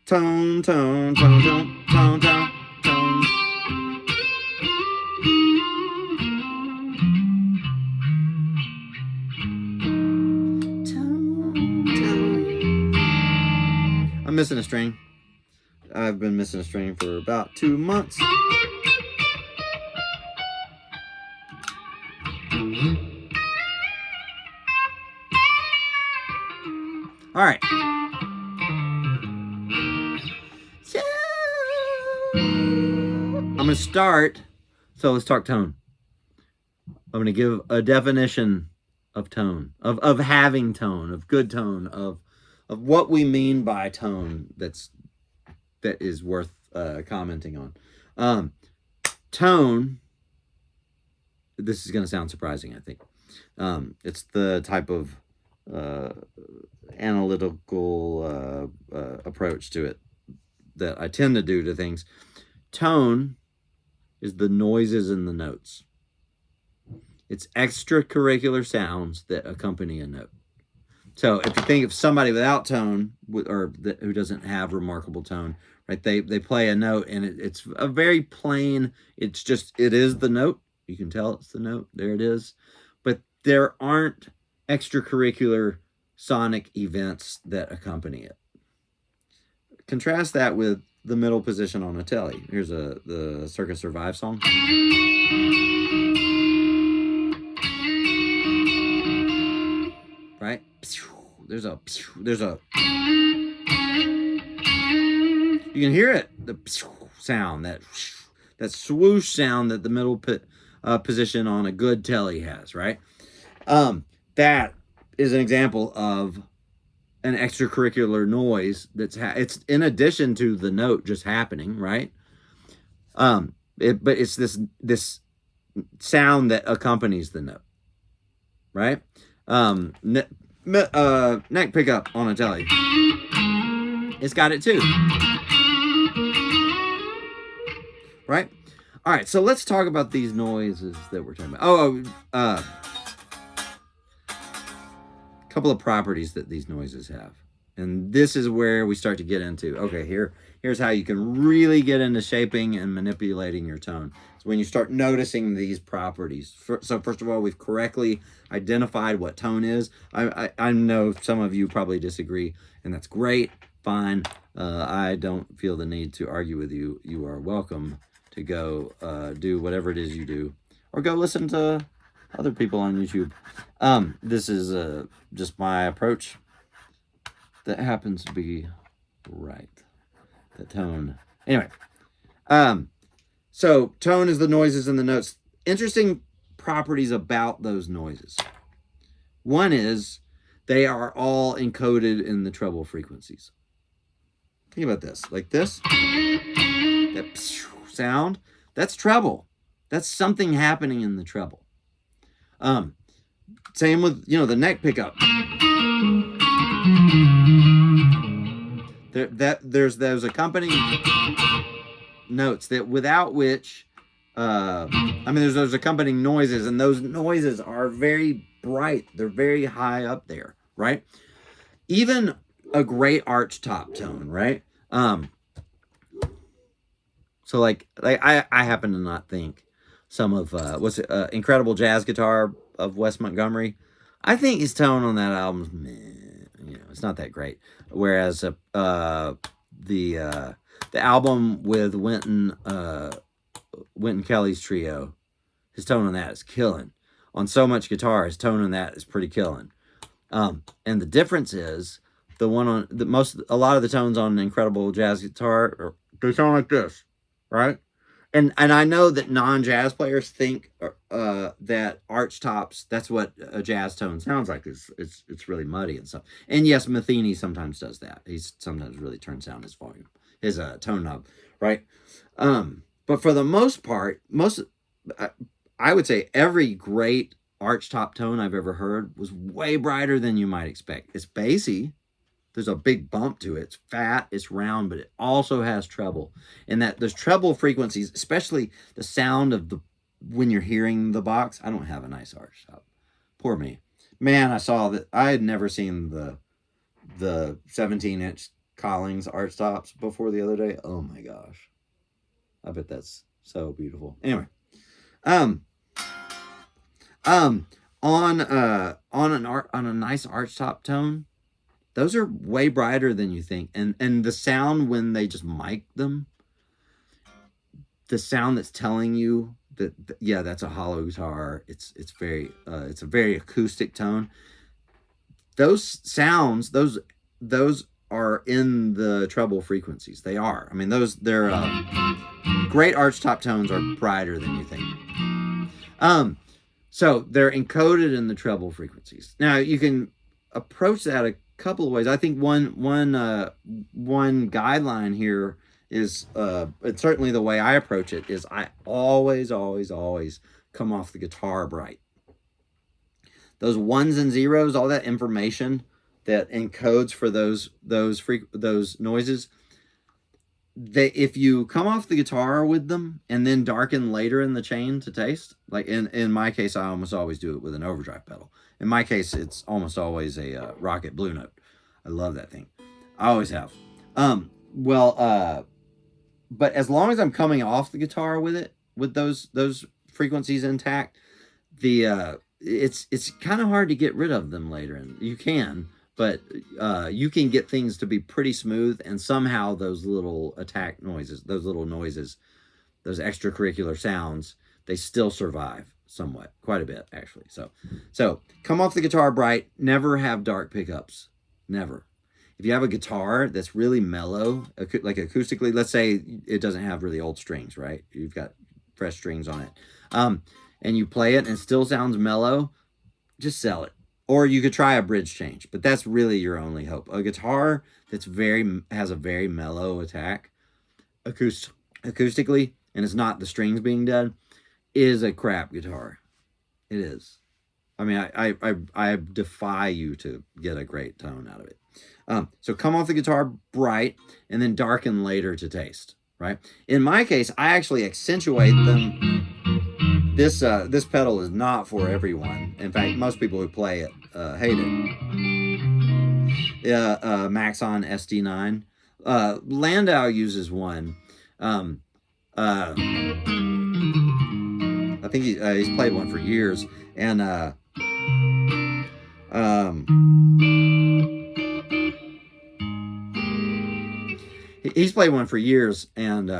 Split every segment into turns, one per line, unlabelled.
Tone, tone, tone, tone, tone, tone, tone. Tone, tone. I'm missing a string. I've been missing a string for about 2 months. All right. So, I'm going to start. So let's talk tone. I'm going to give a definition of tone, of having tone, of good tone, of what we mean by tone. That is worth commenting on. Tone. This is going to sound surprising, I think. It's the type of analytical approach to it that I tend to do to things. Tone is the noises in the notes. It's extracurricular sounds that accompany a note. So if you think of somebody without tone or who doesn't have remarkable tone, right? They play a note and it's a very plain. It is the note. You can tell it's the note. There it is. But there aren't extracurricular sonic events that accompany it. Contrast that with the middle position on a telly. Here's the Circus Survive song. Right? There's a you can hear it, the sound, that swoosh sound that the middle position on a good telly has, right? That is an example of an extracurricular noise it's in addition to the note just happening, right? But it's this sound that accompanies the note, right? Neck pickup on a telly. It's got it too. Right? All right, so let's talk about these noises that we're talking about. A couple of properties that these noises have. And this is where we start to get into, okay, here's how you can really get into shaping and manipulating your tone. So when you start noticing these properties. So first of all, we've correctly identified what tone is. I know some of you probably disagree, and that's great, fine. I don't feel the need to argue with you. You are welcome to go do whatever it is you do, or go listen to other people on YouTube. This is just my approach that happens to be right. The tone. Anyway, so tone is the noises in the notes. Interesting properties about those noises. One is they are all encoded in the treble frequencies. Think about this. Like this. That sound. That's treble. That's something happening in the treble. Same with, the neck pickup. There's those accompanying notes that without which, there's those accompanying noises, and those noises are very bright. They're very high up there, right? Even a great arch top tone, right? So like I happen to not think some of Incredible Jazz Guitar of Wes Montgomery. I think his tone on that album, it's not that great. Whereas the album with Wynton Kelly's trio, his tone on that is killing. On So Much Guitar, his tone on that is pretty killing. And the difference is a lot of the tones on Incredible Jazz Guitar, they sound like this, right? And I know that non-jazz players think that arch tops, that's what a jazz tone sounds like. It's really muddy and stuff. And yes, Metheny sometimes does that. He sometimes really turns down his volume, his tone knob, right? But for the most part, I would say every great arch top tone I've ever heard was way brighter than you might expect. It's bassy. There's a big bump to it. It's fat, it's round, but it also has treble. And that those treble frequencies, especially the sound of when you're hearing the box. I don't have a nice arch top. Poor me. Man, I saw that. I had never seen the 17-inch Collings arch tops before the other day. Oh my gosh. I bet that's so beautiful. Anyway. Um on a nice arch top tone, those are way brighter than you think. And the sound when they just mic them, the sound that's telling you that yeah, that's a hollow guitar. It's a very acoustic tone. Those sounds, those are in the treble frequencies. They are. I mean, they're great arch top tones are brighter than you think. So they're encoded in the treble frequencies. Now you can approach that a couple of ways. I think one guideline here is, it's certainly the way I approach it, is I always come off the guitar bright. Those ones and zeros, all that information that encodes for those noises, if you come off the guitar with them and then darken later in the chain to taste, like in my case, I almost always do it with an overdrive pedal. In my case, it's almost always a Rocket Blue Note. I love that thing. I always have. But as long as I'm coming off the guitar with it, with those frequencies intact, it's kind of hard to get rid of them later. And you can, but you can get things to be pretty smooth, and somehow those little attack noises, those extracurricular sounds, they still survive somewhat, quite a bit actually. So come off the guitar bright. Never have dark pickups. Never. If you have a guitar that's really mellow, like acoustically, let's say it doesn't have really old strings, right? You've got fresh strings on it, and you play it and it still sounds mellow, just sell it. Or you could try a bridge change, but that's really your only hope. A guitar that's has a very mellow attack acoustically, and it's not the strings being dead, is a crap guitar. It is. I mean, I defy you to get a great tone out of it. So come off the guitar bright and then darken later to taste, right? In my case, I actually accentuate them. This pedal is not for everyone. In fact, most people who play it hate it. Maxon SD9. Landau uses one. I think he's played one for years, and he's played one for years, and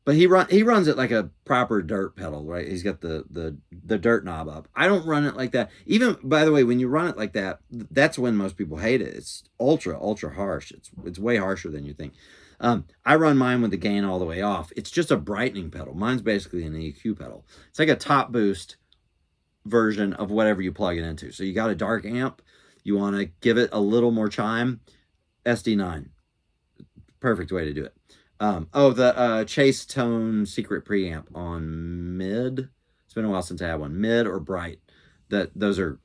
but he runs it like a proper dirt pedal, right? He's got the dirt knob up. I don't run it like that. Even, by the way, when you run it like that, that's when most people hate it. It's ultra harsh. It's way harsher than you think. I run mine with the gain all the way off. It's just a brightening pedal. Mine's basically an EQ pedal. It's like a top boost version of whatever you plug it into. So you got a dark amp, you want to give it a little more chime, SD9. Perfect way to do it. The Chase Tone Secret Preamp on mid. It's been a while since I had one. Mid or bright. That's a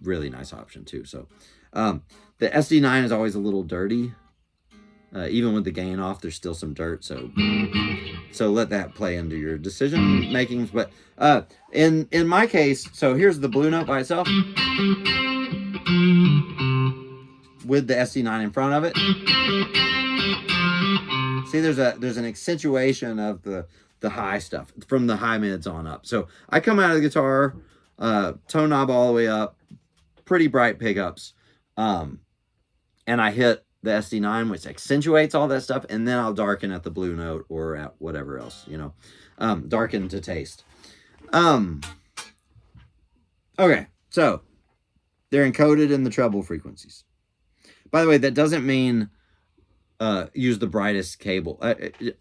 really nice option too. So the SD9 is always a little dirty. Even with the gain off, there's still some dirt. So let that play into your decision makings. But in my case, so here's the Blue Note by itself with the SD9 in front of it. See, there's an accentuation of the high stuff from the high mids on up. So I come out of the guitar, tone knob all the way up, pretty bright pickups, and I hit the SD9, which accentuates all that stuff, and then I'll darken at the Blue Note or at whatever else, darken to taste. Okay, so they're encoded in the treble frequencies. By the way, that doesn't mean use the brightest cable.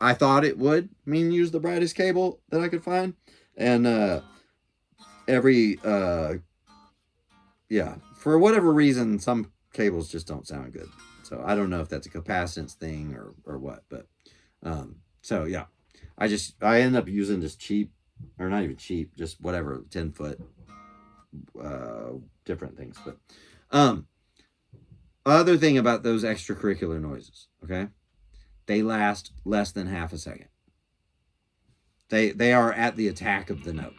I thought it would mean use the brightest cable that I could find, and for whatever reason, some cables just don't sound good. So I don't know if that's a capacitance thing or what, but so yeah, I end up using just cheap, or not even cheap, just whatever 10-foot different things. But other thing about those extracurricular noises, okay, they last less than half a second. They are at the attack of the note.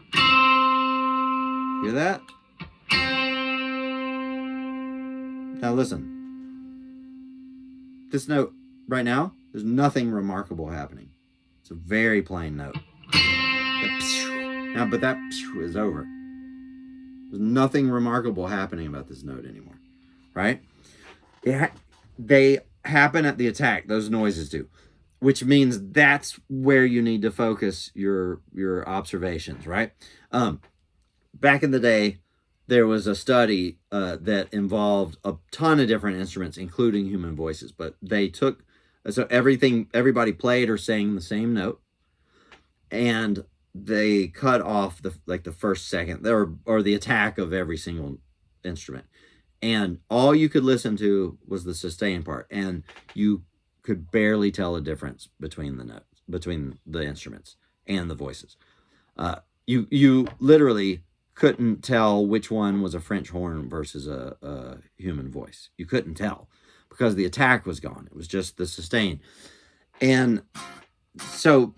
Hear that? Now listen. this note right now, there's nothing remarkable happening. It's a very plain note. Now, but that is over. There's nothing remarkable happening about this note anymore, right? They happen at the attack. Those noises do, which means that's where you need to focus your observations, right? Back in the day, there was a study that involved a ton of different instruments, including human voices. But they took everybody played or sang the same note, and they cut off the first second or the attack of every single instrument, and all you could listen to was the sustain part, and you could barely tell a difference between the notes, between the instruments and the voices. You literally couldn't tell which one was a French horn versus a human voice. You couldn't tell because the attack was gone. It was just the sustain. And so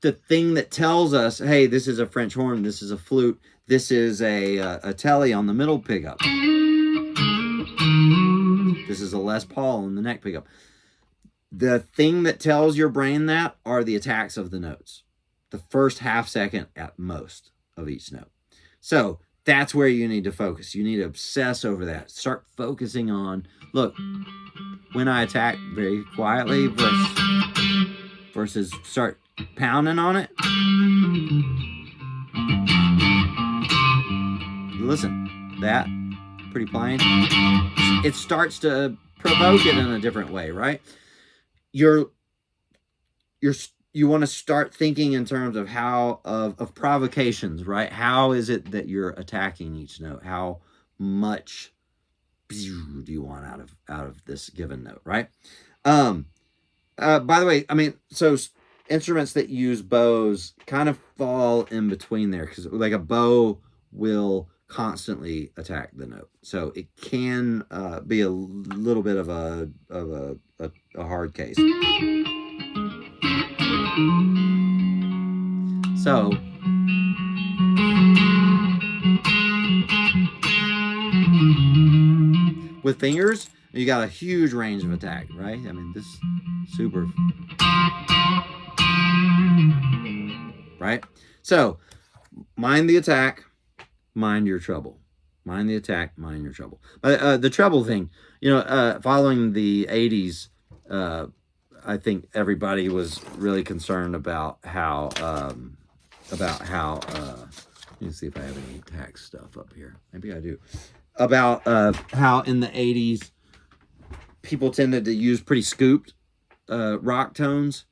the thing that tells us, hey, this is a French horn, this is a flute, this is a telly on the middle pickup, this is a Les Paul on the neck pickup. The thing that tells your brain that are the attacks of the notes, the first half second at most of each note. So that's where you need to focus. You need to obsess over that. Start focusing on, look, when I attack very quietly versus start pounding on it. Listen, that, pretty plain. It starts to provoke it in a different way, right? You want to start thinking in terms of of provocations, right? How is it that you're attacking each note? How much do you want out of this given note, right? By the way, I mean, so instruments that use bows kind of fall in between there, because like a bow will constantly attack the note, so it can be a little bit of a hard case. So with fingers, you got a huge range of attack, right? I mean, this super, right? So mind the attack, mind your treble. Mind the attack, mind your treble. But the treble thing, following the 80s, I think everybody was really concerned about how let me see if I have any tax stuff up here. Maybe I do. About how in the 80s people tended to use pretty scooped rock tones,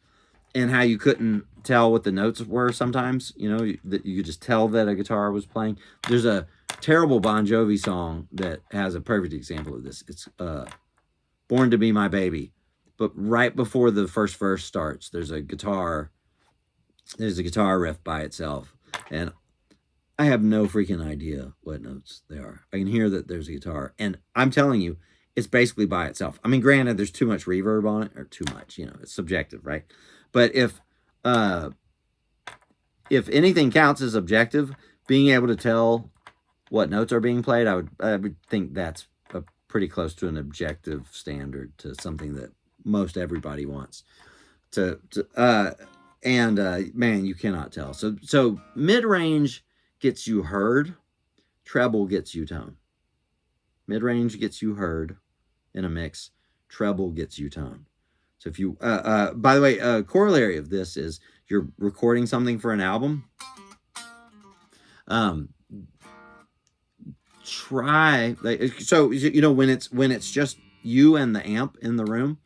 and how you couldn't tell what the notes were sometimes, that you could just tell that a guitar was playing. There's a terrible Bon Jovi song that has a perfect example of this. It's Born to Be My Baby. But right before the first verse starts, there's a guitar riff by itself, and I have no freaking idea what notes they are. I can hear that there's a guitar, and I'm telling you, it's basically by itself. I mean, granted, there's too much reverb on it, or too much, it's subjective, right? But if anything counts as objective, being able to tell what notes are being played, I would think that's pretty close to an objective standard, to something that most everybody wants man, you cannot tell. So mid-range gets you heard, treble gets you tone. Mid-range gets you heard in a mix, treble gets you tone. So if you by the way, a corollary of this is you're recording something for an album, try, so when it's just you and the amp in the room,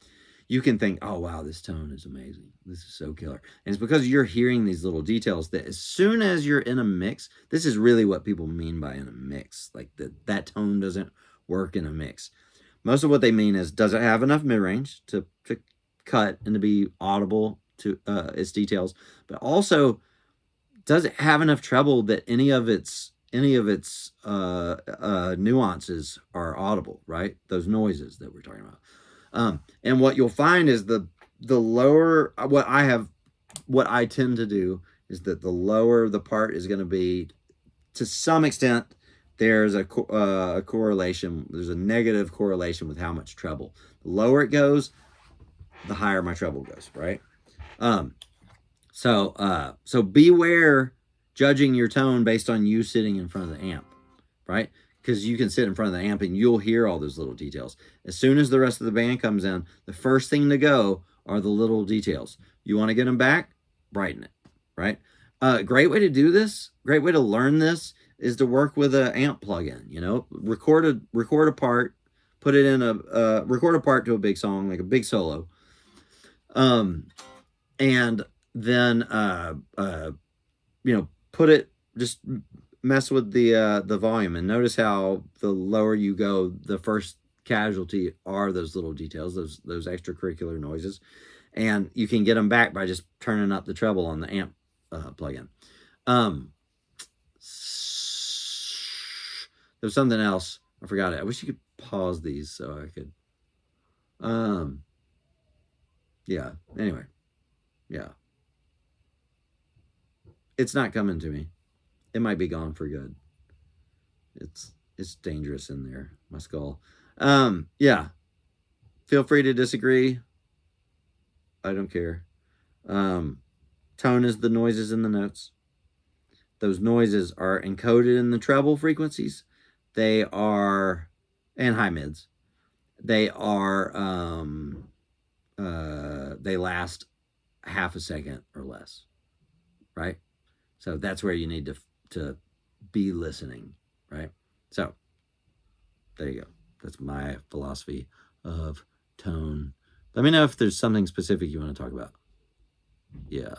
you can think, oh wow, this tone is amazing, this is so killer. And it's because you're hearing these little details that as soon as you're in a mix, this is really what people mean by in a mix, like that tone doesn't work in a mix. Most of what they mean is, does it have enough mid-range to cut and to be audible to its details, but also does it have enough treble that any of its nuances are audible, right? Those noises that we're talking about. And what you'll find is the lower, what I tend to do is that the lower the part is going to be, to some extent, there's a correlation. There's a negative correlation with how much treble. The lower it goes, the higher my treble goes, right? So beware judging your tone based on you sitting in front of the amp, right? Because you can sit in front of the amp and you'll hear all those little details. As soon as the rest of the band comes in, the first thing to go are the little details. You want to get them back? Brighten it, right? Great way to do this, great way to learn this is to work with an amp plugin. You know, record a part, put it in a record a part to a big song, like a big solo, and then put it, just mess with the volume, and notice how the lower you go, the first casualty are those little details, those extracurricular noises, and you can get them back by just turning up the treble on the amp plugin. There's something else, I forgot it. I wish you could pause these so I could. Yeah. Anyway, yeah. It's not coming to me. It might be gone for good. It's dangerous in there, my skull. Yeah. Feel free to disagree. I don't care. Tone is the noises in the notes. Those noises are encoded in the treble frequencies. They are, and high mids. They are, they last half a second or less, right? So that's where you need to be listening, right? So there you go. That's my philosophy of tone. Let me know if there's something specific you want to talk about. Yeah.